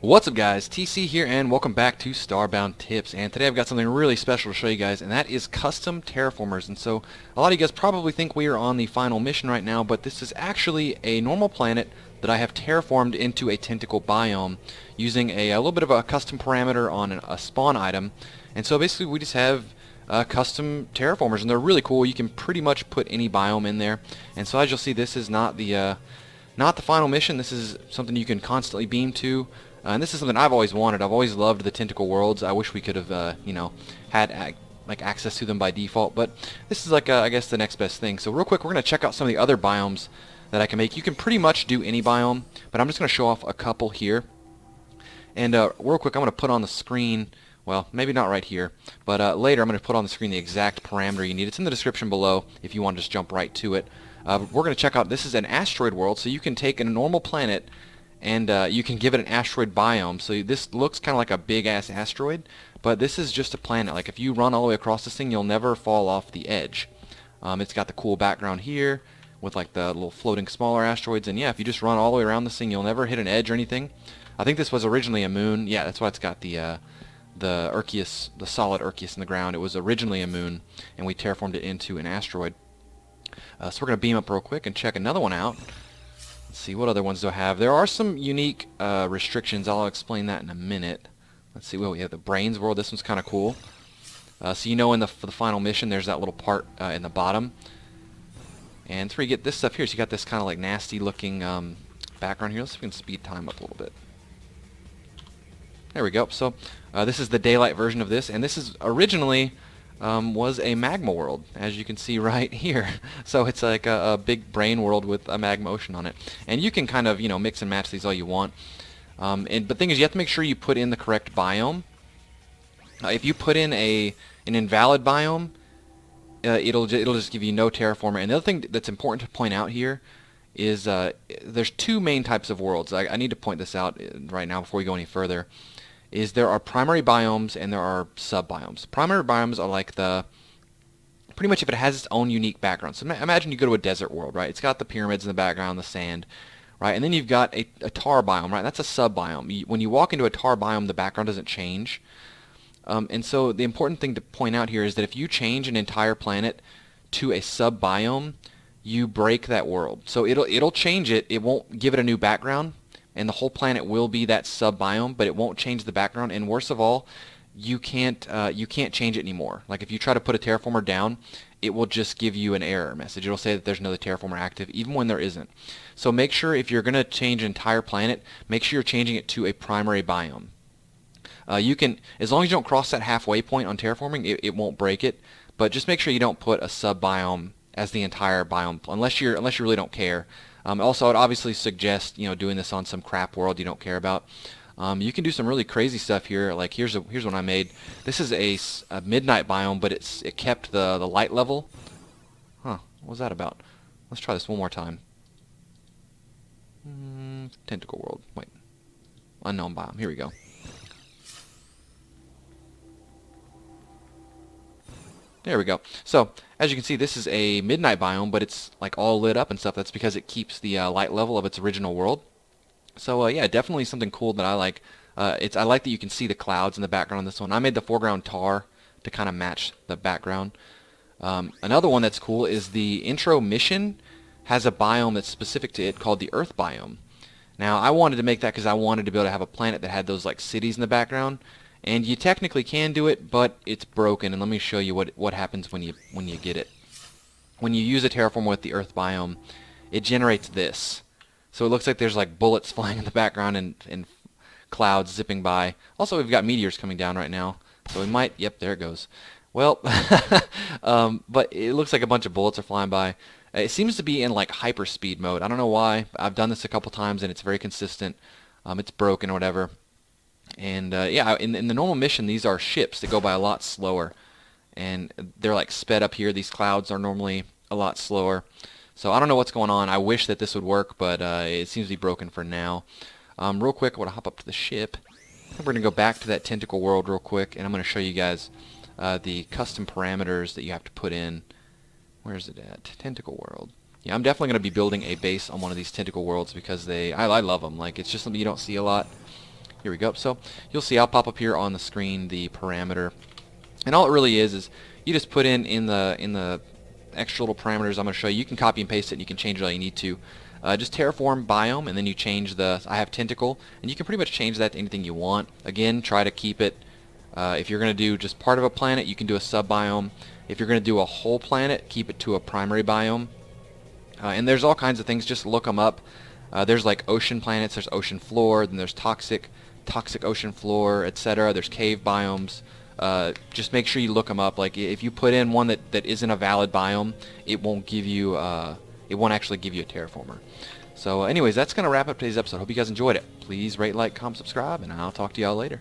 What's up guys, TC here and welcome back to Starbound Tips, and today I've got something really special to show you guys, and that is custom terraformers. And so a lot of you guys probably think we are on the final mission right now, but this is actually a normal planet that I have terraformed into a tentacle biome using a little bit of a custom parameter on a spawn item. And so basically we just have custom terraformers, and they're really cool. You can pretty much put any biome in there. And so as you'll see, this is not the final mission. This is something you can constantly beam to. And this is something I've always wanted. I've always loved the tentacle worlds. I wish we could have, had like access to them by default. But this is like, I guess, the next best thing. So real quick, we're going to check out some of the other biomes that I can make. You can pretty much do any biome, but I'm just going to show off a couple here. And real quick, I'm going to put on the screen, well, maybe not right here, but later I'm going to put on the screen the exact parameter you need. It's in the description below if you want to just jump right to it. We're going to check out, this is an asteroid world, so you can take a normal planet and you can give it an asteroid biome. So this looks kind of like a big-ass asteroid, but this is just a planet. Like if you run all the way across this thing, you'll never fall off the edge. It's got the cool background here with like the little floating smaller asteroids, and yeah, if you just run all the way around this thing, you'll never hit an edge or anything. I think this was originally a moon. Yeah, that's why it's got the Arceus, the solid Arceus in the ground. It was originally a moon, and we terraformed it into an asteroid. So we're going to beam up real quick and check another one out. Let's see, what other ones do I have? There are some unique restrictions. I'll explain that in a minute. Let's see, well, we have the brains world. This one's kind of cool. So you know, for the final mission, there's that little part in the bottom. And so you get this stuff here. So you got this kind of like nasty looking background here. Let's see if we can speed time up a little bit. There we go. So this is the daylight version of this, and this is originally was a magma world, as you can see right here. So it's like a big brain world with a magma ocean on it, and you can kind of mix and match these all you want. But the thing is, you have to make sure you put in the correct biome. If you put in an invalid biome, it'll just give you no terraformer. And the other thing that's important to point out here is there's two main types of worlds. I need to point this out right now before we go any further. Is there are primary biomes and there are sub-biomes. Primary biomes are like pretty much if it has its own unique background. So imagine you go to a desert world, right? It's got the pyramids in the background, the sand, right? And then you've got a tar biome, right? That's a sub-biome. When you walk into a tar biome, the background doesn't change. And so the important thing to point out here is that if you change an entire planet to a sub-biome, you break that world. So it'll change it. It won't give it a new background, and the whole planet will be that sub-biome, but it won't change the background. And worst of all, you can't change it anymore. Like if you try to put a terraformer down, it will just give you an error message. It'll say that there's another terraformer active, even when there isn't. So make sure if you're going to change an entire planet, make sure you're changing it to a primary biome. You can, as long as you don't cross that halfway point on terraforming, it won't break it. But just make sure you don't put a sub-biome as the entire biome, unless you really don't care. Also, I would obviously suggest doing this on some crap world you don't care about. You can do some really crazy stuff here. Like here's one I made. This is a midnight biome, but it kept the light level. Huh? What was that about? Let's try this one more time. Tentacle world. Wait. Unknown biome. Here we go. There we go. So, as you can see, this is a midnight biome, but it's like all lit up and stuff. That's because it keeps the light level of its original world. So, yeah, definitely something cool that I like. I like that you can see the clouds in the background on this one. I made the foreground tar to kind of match the background. Another one that's cool is the intro mission has a biome that's specific to it called the Earth Biome. Now, I wanted to make that because I wanted to be able to have a planet that had those like cities in the background. And you technically can do it, but it's broken. And let me show you what happens when you get it. When you use a terraformer with the Earth Biome, it generates this. So it looks like there's like bullets flying in the background and clouds zipping by. Also, we've got meteors coming down right now, so we might. Yep, there it goes. Well, but it looks like a bunch of bullets are flying by. It seems to be in like hyperspeed mode. I don't know why. I've done this a couple times and it's very consistent. It's broken or whatever. And yeah, in the normal mission, these are ships that go by a lot slower, and they're like sped up here. These clouds are normally a lot slower, so I don't know what's going on. I wish that this would work, but it seems to be broken for now. Real quick, I want to hop up to the ship. We're going to go back to that tentacle world real quick, and I'm going to show you guys the custom parameters that you have to put in. Where's it at? Tentacle world. Yeah, I'm definitely going to be building a base on one of these tentacle worlds because I love them. Like, it's just something you don't see a lot. Here we go. So you'll see I'll pop up here on the screen the parameter, and all it really is you just put in the extra little parameters I'm going to show you. You can copy and paste it, and you can change it all you need to. Just terraformBiome, and then you change I have tentacle, and you can pretty much change that to anything you want. Again, try to keep it, if you're going to do just part of a planet, you can do a sub-biome. If you're going to do a whole planet, keep it to a primary biome. And there's all kinds of things, just look them up. There's like ocean planets, there's ocean floor, then there's toxic ocean floor, etc. There's cave biomes. Just make sure you look them up. Like if you put in one that isn't a valid biome, it won't give you it won't actually give you a terraformer. So anyways, that's going to wrap up today's episode. Hope you guys enjoyed it. Please rate, like, comment, subscribe, and I'll talk to y'all later.